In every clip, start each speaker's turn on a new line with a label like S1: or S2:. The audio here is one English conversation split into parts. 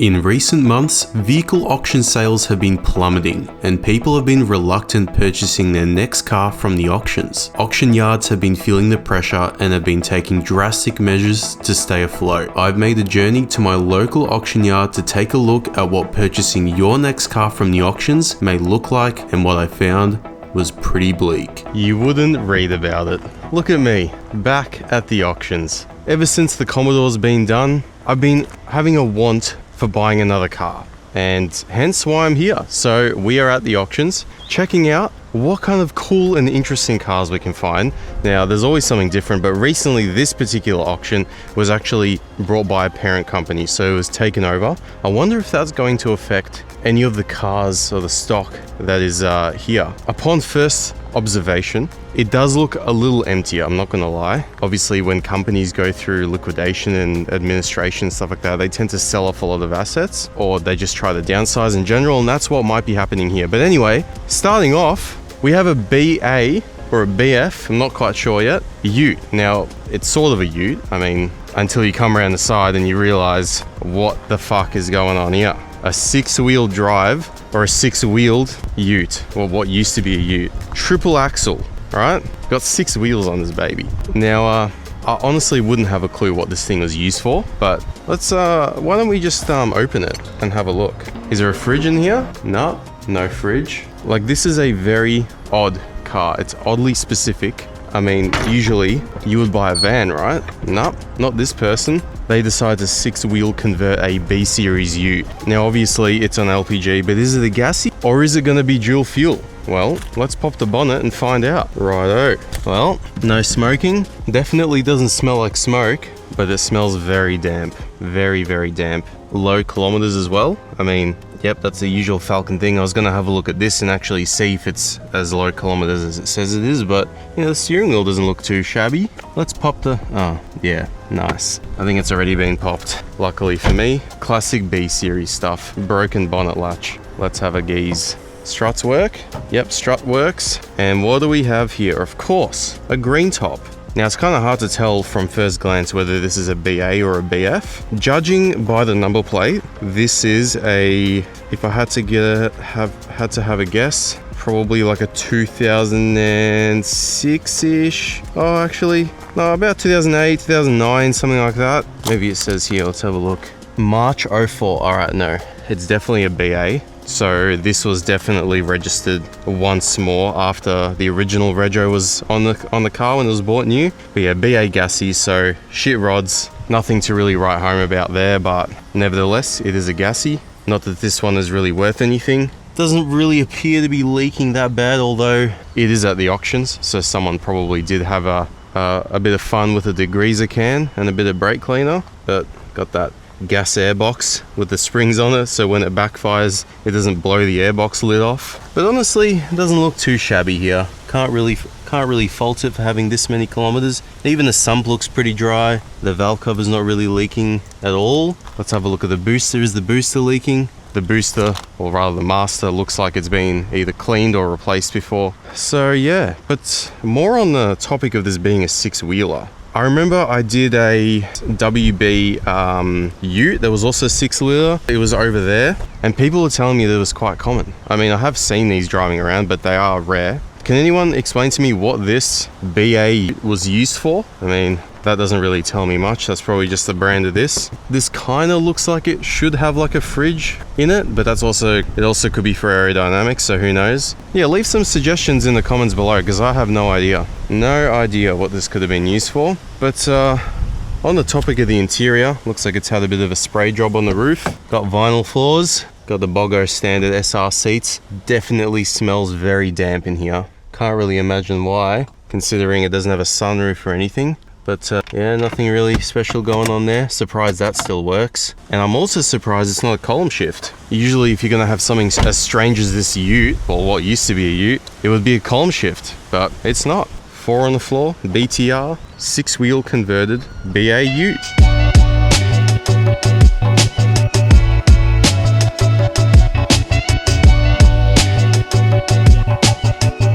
S1: In recent months, vehicle auction sales have been plummeting, and people have been reluctant purchasing their next car from the auctions. Auction yards have been feeling the pressure and have been taking drastic measures to stay afloat. I've made a journey to my local auction yard to take a look at what purchasing your next car from the auctions may look like, and what I found was pretty bleak. You wouldn't read about it. Look at me, back at the auctions. Ever since the Commodore's been done, I've been having a want for buying another car, and hence why I'm here. So we are at the auctions, checking out what kind of cool and interesting cars we can find. Now, there's always something different, but recently this particular auction was actually brought by a parent company, so it was taken over. I wonder if that's going to affect any of the cars or the stock that is here. Upon first observation, it does look a little emptier, I'm not gonna lie. Obviously, when companies go through liquidation and administration, stuff like that, they tend to sell off a lot of assets, or they just try to downsize in general, and that's what might be happening here. But anyway, starting off, we have a BA or a BF, I'm not quite sure yet, ute. Now, it's sort of a ute, I mean, until you come around the side and you realize what the fuck is going on here. A six-wheel drive, or a six-wheeled ute, or what used to be a ute. Triple axle, right? Got 6 wheels on this baby. Now, I honestly wouldn't have a clue what this thing was used for, but let's, why don't we just open it and have a look. Is there a fridge in here? No, no fridge. Like, this is a very odd car. It's oddly specific. I mean, usually you would buy a van, right? Nope, not this person. They decide to 6-wheel convert a B series ute. Now, obviously it's on LPG, but is it a gassy or is it gonna be dual fuel? Well, let's pop the bonnet and find out. Righto. Well, no smoking. Definitely doesn't smell like smoke, but it smells very damp. Very, very damp. Low kilometers as well. I mean, yep, that's the usual Falcon thing. I was gonna have a look at this and actually see if it's as low kilometers as it says it is, but you know, the steering wheel doesn't look too shabby. Let's pop the, oh yeah, nice. I think it's already been popped, luckily for me. Classic B series stuff. Broken bonnet latch. Let's have a gaze. Struts work? Yep, strut works. And what do we have here? Of course, a green top. Now, it's kind of hard to tell from first glance whether this is a BA or a BF. Judging by the number plate, this is a, if I had to have a guess, probably like a 2006-ish. Oh, actually, no, about 2008, 2009, something like that. Maybe it says here, let's have a look. March 04, all right, no, it's definitely a BA. So this was definitely registered once more after the original rego was on the car when it was bought new. But yeah, BA gassy, so shit rods, nothing to really write home about there, but nevertheless, it is a gassy. Not that this one is really worth anything. Doesn't really appear to be leaking that bad, although it is at the auctions, so someone probably did have a bit of fun with a degreaser can and a bit of brake cleaner, but got that gas airbox with the springs on it, so when it backfires it doesn't blow the airbox lid off. But honestly, it doesn't look too shabby here. Can't really fault it for having this many kilometers. Even the sump looks pretty dry. The valve cover's not really leaking at all. Let's have a look at the booster. Is the booster leaking? The booster, or rather the master, looks like it's been either cleaned or replaced before. So yeah, but more on the topic of this being a 6-wheeler. I remember I did a WB ute that was also 6-wheeler. It was over there, and people were telling me that it was quite common. I mean, I have seen these driving around, but they are rare. Can anyone explain to me what this BA was used for? I mean, that doesn't really tell me much. That's probably just the brand of this. This kind of looks like it should have like a fridge in it, but it also could be for aerodynamics, so who knows? Yeah, leave some suggestions in the comments below, because I have no idea. No idea what this could have been used for. But on the topic of the interior, looks like it's had a bit of a spray job on the roof. Got vinyl floors. Got the Bogo standard SR seats. Definitely smells very damp in here. Can't really imagine why, considering it doesn't have a sunroof or anything. But yeah, nothing really special going on there. Surprised that still works. And I'm also surprised it's not a column shift. Usually if you're gonna have something as strange as this ute, or what used to be a ute, it would be a column shift, but it's not. 4 on the floor, BTR, 6-wheel converted BA ute.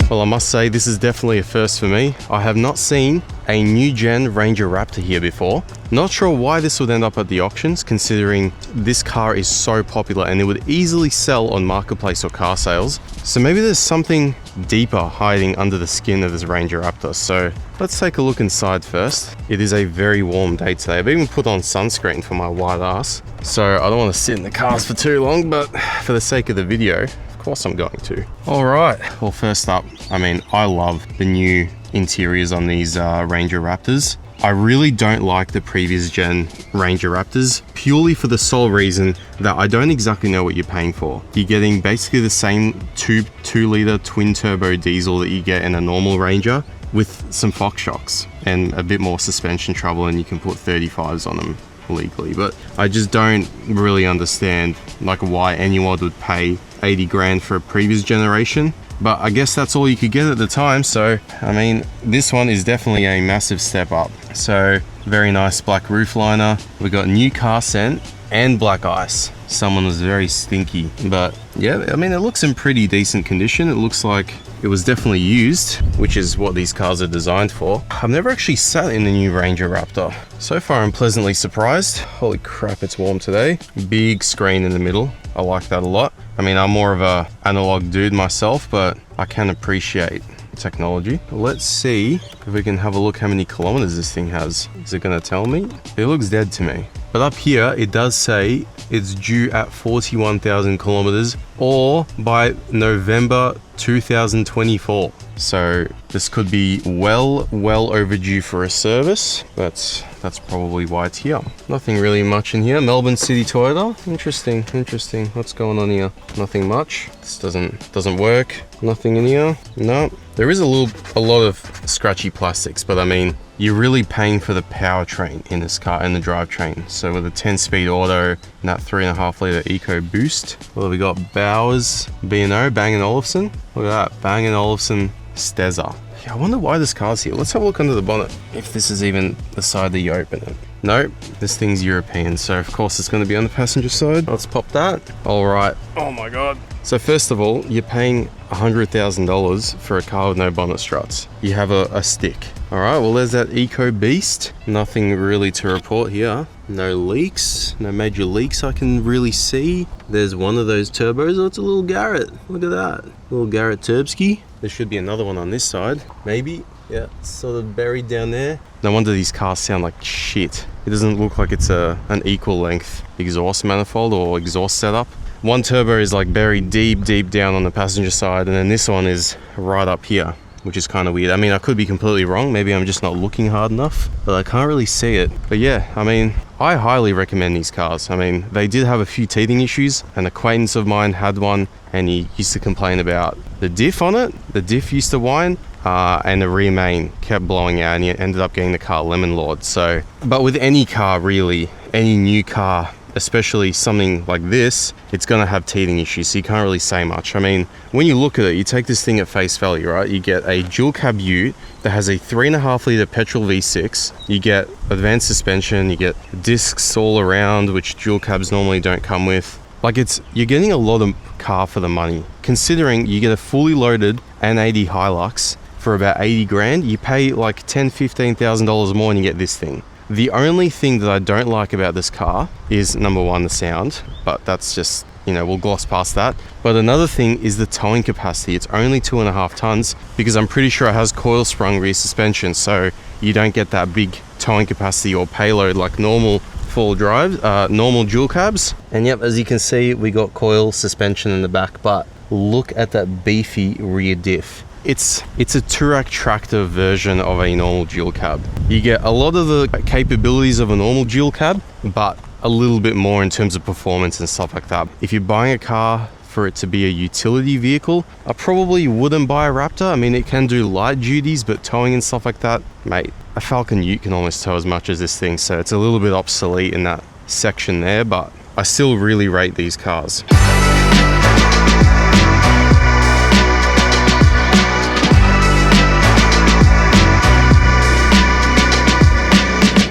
S1: Well, I must say this is definitely a first for me. I have not seen a new gen Ranger Raptor here before. Not sure why this would end up at the auctions, considering this car is so popular and it would easily sell on Marketplace or car sales. So maybe there's something deeper hiding under the skin of this Ranger Raptor. So let's take a look inside first. It is a very warm day today. I've even put on sunscreen for my white ass. So I don't want to sit in the cars for too long, but for the sake of the video, of course I'm going to. All right, well, first up, I mean, I love the new interiors on these Ranger Raptors. I really don't like the previous gen Ranger Raptors, purely for the sole reason that I don't exactly know what you're paying for. You're getting basically the same 2 liter twin turbo diesel that you get in a normal Ranger, with some Fox shocks and a bit more suspension trouble, and you can put 35s on them legally. But I just don't really understand like why anyone would pay 80 grand for a previous generation. But I guess that's all you could get at the time. So, I mean, this one is definitely a massive step up. So, very nice black roof liner. We got new car scent and black ice. Someone was very stinky, but yeah, I mean, it looks in pretty decent condition. It looks like it was definitely used, which is what these cars are designed for. I've never actually sat in the new Ranger Raptor. So far, I'm pleasantly surprised. Holy crap, it's warm today. Big screen in the middle. I like that a lot. I mean, I'm more of a analog dude myself, but I can appreciate technology. Let's see if we can have a look how many kilometers this thing has. Is it gonna tell me? It looks dead to me. But up here, it does say it's due at 41,000 kilometers or by November 2024. So this could be well overdue for a service. That's probably why it's here. Nothing really much in here. Melbourne City Toyota. Interesting. What's going on here? Nothing much. This doesn't work. Nothing in here. No. There is a lot of scratchy plastics, but I mean, you're really paying for the powertrain in this car and the drivetrain. So with a 10-speed auto and that 3.5 liter EcoBoost. What have we got? Bowers, B&O, Bang & Olufsen. Look at that, Bang & Olufsen Stezza. Yeah, I wonder why this car's here. Let's have a look under the bonnet. If this is even the side that you open it. Nope, this thing's European, so of course it's going to be on the passenger side. Let's pop that. All right. Oh my God. So first of all, you're paying $100,000 for a car with no bonnet struts. You have a stick. All right, well, there's that EcoBeast. Nothing really to report here. No leaks, no major leaks I can really see. There's one of those turbos. Oh, it's a little Garrett. Look at that. Little Garrett Turbski. There should be another one on this side, maybe. Yeah, it's sort of buried down there. No wonder these cars sound like shit. It doesn't look like it's an equal length exhaust manifold or exhaust setup. One turbo is like buried deep down on the passenger side, and then this one is right up here, which is kind of weird. I mean, I could be completely wrong. Maybe I'm just not looking hard enough, but I can't really see it. But yeah, I mean, I highly recommend these cars. I mean, they did have a few teething issues. An acquaintance of mine had one, and he used to complain about the diff on it. The diff used to whine. And the rear main kept blowing out, and he ended up getting the car lemon lord. So, but with any car really, any new car, especially something like this, it's gonna have teething issues, so you can't really say much. I mean, when you look at it, you take this thing at face value, right? You get a dual cab ute that has a 3.5 liter petrol V6. You get advanced suspension, you get discs all around, which dual cabs normally don't come with. Like, you're getting a lot of car for the money. Considering you get a fully loaded N80 Hilux for about 80 grand, you pay like $10,000-$15,000 more and you get this thing. The only thing that I don't like about this car is, number one, the sound, but that's just, we'll gloss past that. But another thing is the towing capacity. It's only 2.5 tons because I'm pretty sure it has coil sprung rear suspension, so you don't get that big towing capacity or payload like normal full drive, normal dual cabs. And yep, as you can see, we got coil suspension in the back, but look at that beefy rear diff. It's a Touareg tractor version of a normal dual cab. You get a lot of the capabilities of a normal dual cab, but a little bit more in terms of performance and stuff like that. If you're buying a car for it to be a utility vehicle, I probably wouldn't buy a Raptor. I mean, it can do light duties, but towing and stuff like that, mate, a Falcon Ute can almost tow as much as this thing, so it's a little bit obsolete in that section there, but I still really rate these cars.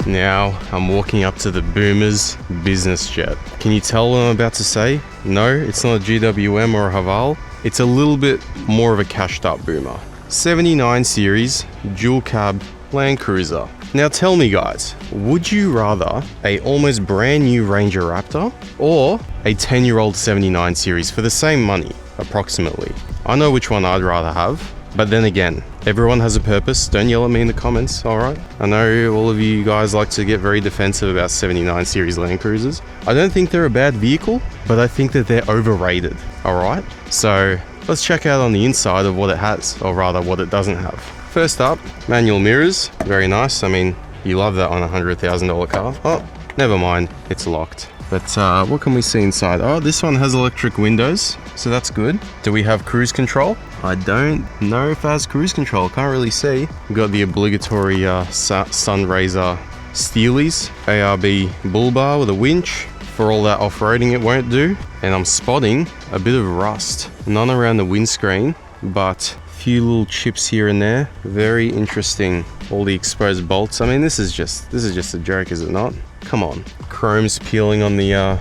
S1: Now I'm walking up to the Boomers business jet. Can you tell what I'm about to say? No, it's not a GWM or a Haval. It's a little bit more of a cashed up Boomer. 79 series, dual cab Land Cruiser. Now tell me guys, would you rather a almost brand new Ranger Raptor or a 10-year-old 79 series for the same money, approximately? I know which one I'd rather have, but then again, everyone has a purpose. Don't yell at me in the comments, alright? I know all of you guys like to get very defensive about 79 series Land Cruisers. I don't think they're a bad vehicle, but I think that they're overrated, alright? So let's check out on the inside of what it has, or rather what it doesn't have. First up, manual mirrors, very nice. I mean, you love that on a $100,000 car. Oh, never mind, it's locked. But what can we see inside? Oh, this one has electric windows, so that's good. Do we have cruise control? I don't know if it has cruise control, can't really see. We've got the obligatory Sunraiser Steelies, ARB bull bar with a winch. For all that off-roading it won't do. And I'm spotting a bit of rust. None around the windscreen, but a few little chips here and there. Very interesting. All the exposed bolts. I mean, this is just a joke, is it not? Come on. Chrome's peeling on the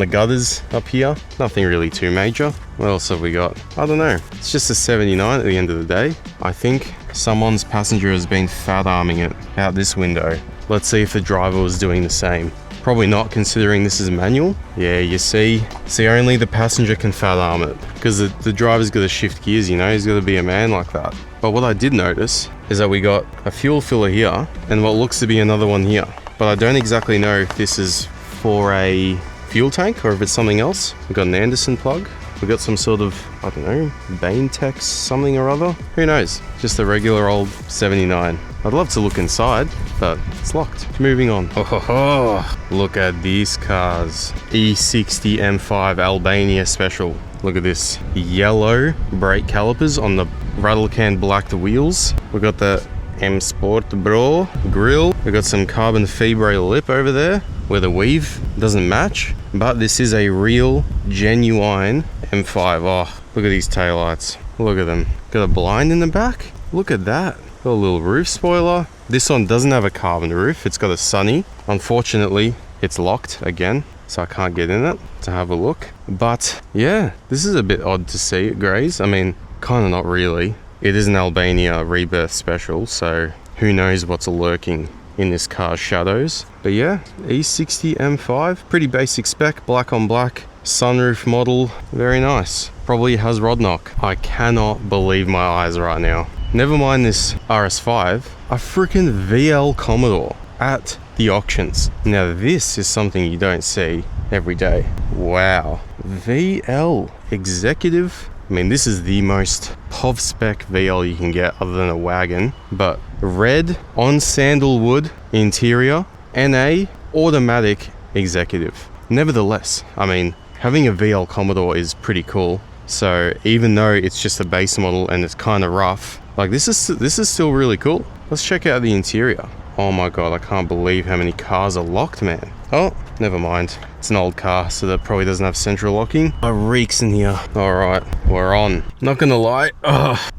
S1: gutters up here. Nothing really too major. What else have we got? I don't know. It's just a 79 at the end of the day. I think someone's passenger has been fat arming it out this window. Let's see if the driver was doing the same. Probably not, considering this is manual. Yeah, you see only the passenger can fat arm it, because the driver's got to shift gears, you know, he's got to be a man like that. But what I did notice is that we got a fuel filler here and what looks to be another one here. But I don't exactly know if this is for a fuel tank or if it's something else. We've got an Anderson plug. We've got some sort of, I don't know, Baintex something or other. Who knows? Just a regular old 79. I'd love to look inside, but it's locked. Moving on. Oh, look at these cars. E60 M5 Albania Special. Look at this. Yellow brake calipers on the rattle can blacked wheels. We've got the M Sport Bro grill. We've got some carbon fibre lip over there where the weave doesn't match, but this is a real, genuine M5. Oh, look at these taillights. Look at them. Got a blind in the back. Look at that. Got a little roof spoiler. This one doesn't have a carbon roof. It's got a sunny. Unfortunately, it's locked again, so I can't get in it to have a look. But yeah, this is a bit odd to see it graze. I mean, kind of not really. It is an Albania Rebirth Special, so who knows what's lurking in this car's shadows. But yeah, E60 M5, pretty basic spec, black on black, sunroof model, very nice. Probably has rod knock. I cannot believe my eyes right now. Never mind this RS5, a freaking VL Commodore at the auctions. Now this is something you don't see every day. Wow, VL Executive. I mean, this is the most POV spec VL you can get other than a wagon, but red on sandalwood interior, NA automatic executive. Nevertheless, I mean, having a VL Commodore is pretty cool. So even though it's just a base model and it's kind of rough, like this is still really cool. Let's check out the interior. Oh my god, I can't believe how many cars are locked, man. Oh, never mind. It's an old car, so that probably doesn't have central locking. It reeks in here. Alright, we're on. Not gonna lie,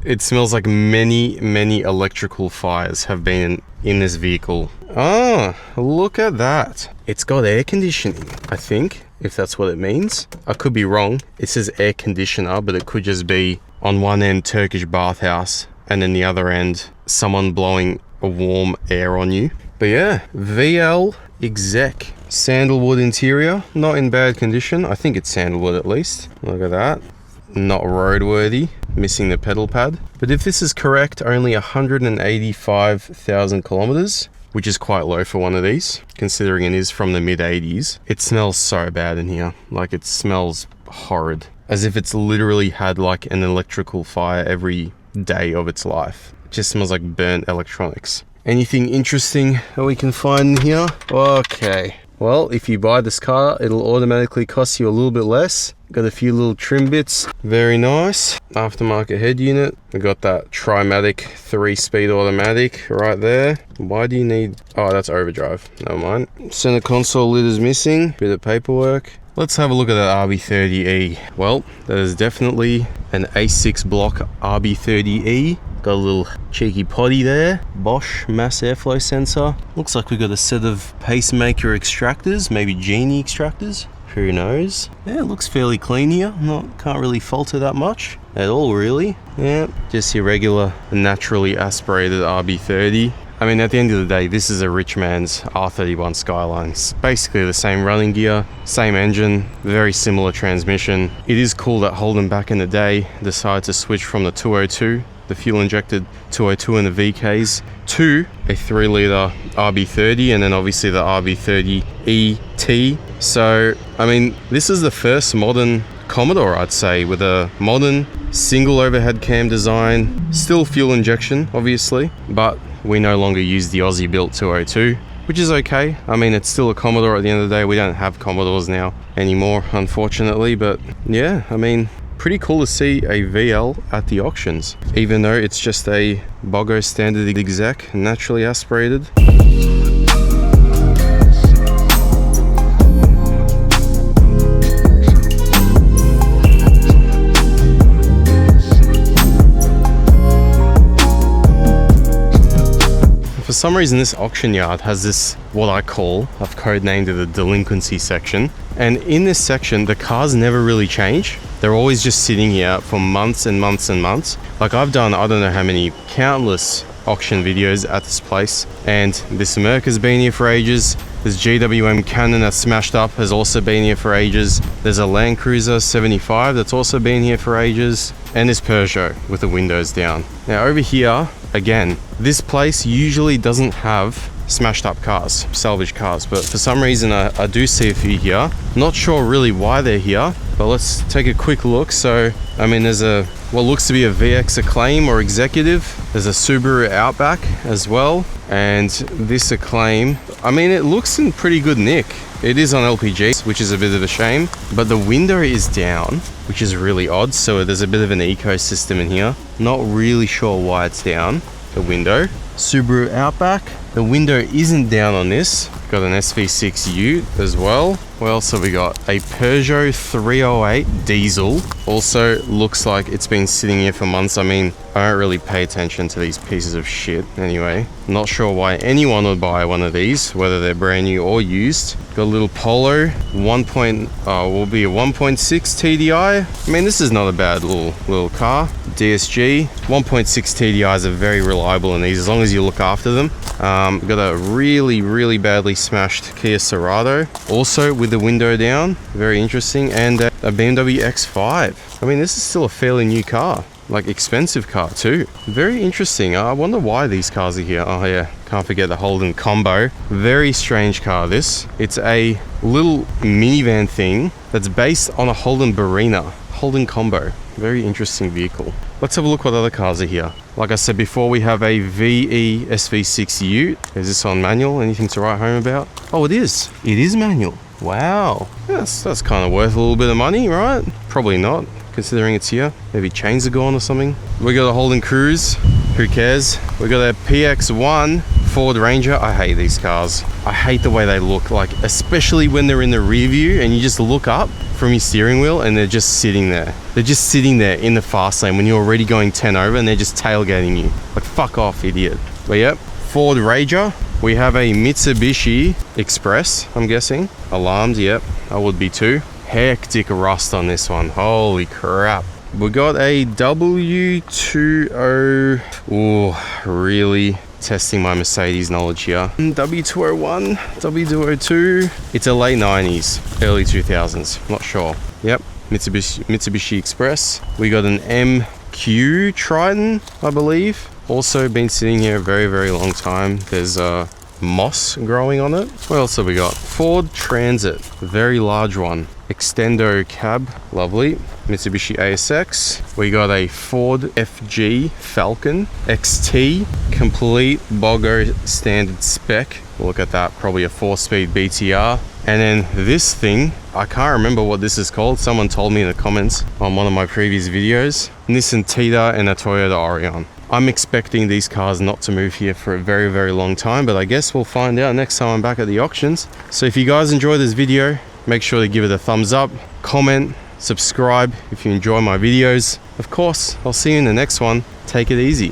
S1: it smells like many electrical fires have been in this vehicle. Ah, look at that. It's got air conditioning, I think, if that's what it means. I could be wrong. It says air conditioner, but it could just be on one end Turkish bathhouse, and then the other end someone blowing a warm air on you. But yeah, VL Exec. Sandalwood interior, not in bad condition. I think it's sandalwood at least. Look at that. Not roadworthy, missing the pedal pad. But if this is correct, only 185,000 kilometers, which is quite low for one of these, considering it is from the mid-80s. It smells so bad in here. Like, it smells horrid. As if it's literally had like an electrical fire every day of its life. It just smells like burnt electronics. Anything interesting that we can find in here? Okay. Well, if you buy this car, it'll automatically cost you a little bit less. Got a few little trim bits. Very nice. Aftermarket head unit. We got that Trimatic 3-speed automatic right there. Why do you need... Oh, that's overdrive. Never mind. Center console lid is missing. Bit of paperwork. Let's have a look at that RB30E. Well, that is definitely an A6 block RB30E. Got a little cheeky potty there. Bosch mass airflow sensor. Looks like we got a set of pacemaker extractors, maybe Genie extractors. Who knows? Yeah, it looks fairly clean here. Can't really fault it that much at all, really. Yeah, just your regular naturally aspirated RB30. I mean, at the end of the day, this is a rich man's R31 Skyline. It's basically the same running gear, same engine, very similar transmission. It is cool that Holden back in the day decided to switch from the 202, the fuel-injected 202 and the VKs, to a 3-litre RB30, and then obviously the RB30 ET. So, I mean, this is the first modern Commodore, I'd say, with a modern single overhead cam design, still fuel injection, obviously, but we no longer use the Aussie-built 202, which is okay. I mean, it's still a Commodore at the end of the day. We don't have Commodores now anymore, unfortunately, but yeah, I mean, pretty cool to see a VL at the auctions, even though it's just a Bogo standard exec, naturally aspirated. For some reason, this auction yard has this, what I call, I've codenamed it the delinquency section. And in this section, the cars never really change. They're always just sitting here for months and months and months. Like, I've done, I don't know how many, countless auction videos at this place. And this Merc has been here for ages. This GWM Cannon that's smashed up has also been here for ages. There's a Land Cruiser 75 that's also been here for ages. And this Peugeot with the windows down. Now over here, again, this place usually doesn't have smashed up cars, salvage cars, but for some reason I do see a few here. Not sure really why they're here, but let's take a quick look. So, I mean, there's a what looks to be a VX Acclaim or Executive. There's a Subaru Outback as well, and this Acclaim, I mean, it looks in pretty good nick. It is on LPG, which is a bit of a shame, but the window is down, which is really odd. So there's a bit of an ecosystem in here. Not really sure why it's down, the window. Subaru Outback, the window isn't down on this. Got an SV6 Ute as well. What else have we got? A Peugeot 308 diesel. Also looks like it's been sitting here for months. I mean, I don't really pay attention to these pieces of shit anyway. Not sure why anyone would buy one of these, whether they're brand new or used. Got a little Polo, will be a 1.6 TDI. I mean, this is not a bad little car. DSG, 1.6 TDIs are very reliable in these, as long as you look after them. Got a really badly smashed Kia Cerato, also with the window down, very interesting, and a BMW X5. I mean, this is still a fairly new car, like expensive car too. Very interesting. I wonder why these cars are here. Oh yeah, can't forget the Holden Combo. Very strange car this. It's a little minivan thing that's based on a Holden Barina. Holden Combo. Very interesting vehicle. Let's have a look what other cars are here. Like I said before, we have a VE SV6 Ute. Is this on manual? Anything to write home about? Oh, it is. It is manual. Wow. That's kind of worth a little bit of money, right? Probably not, considering it's here. Maybe chains are gone or something. We got a Holden Cruise. Who cares? We got a PX1 Ford Ranger. I hate these cars. I hate the way they look, like, especially when they're in the rear view and you just look up from your steering wheel and they're just sitting there. They're just sitting there in the fast lane when you're already going 10 over and they're just tailgating you. Like, fuck off, idiot. But yep, Ford Ranger. We have a Mitsubishi Express, I'm guessing. Alarmed, yep, I would be too. Hectic rust on this one. Holy crap. We got a W20. Oh, really testing my Mercedes knowledge here. W201, W202. It's a late 90s, early 2000s. Not sure. Yep, Mitsubishi Express. We got an MQ Triton, I believe. Also been sitting here a very long time. There's moss growing on it. What else have we got? Ford Transit, very large one. Extendo cab, lovely. Mitsubishi ASX. We got a Ford FG Falcon XT, complete Bogo standard spec. Look at that, probably a 4-speed BTR. And then this thing, I can't remember what this is called. Someone told me in the comments on one of my previous videos. Nissan Tiida and a Toyota Orion. I'm expecting these cars not to move here for a very long time, but I guess we'll find out next time I'm back at the auctions. So if you guys enjoy this video, make sure to give it a thumbs up, comment, subscribe if you enjoy my videos. Of course, I'll see you in the next one. Take it easy.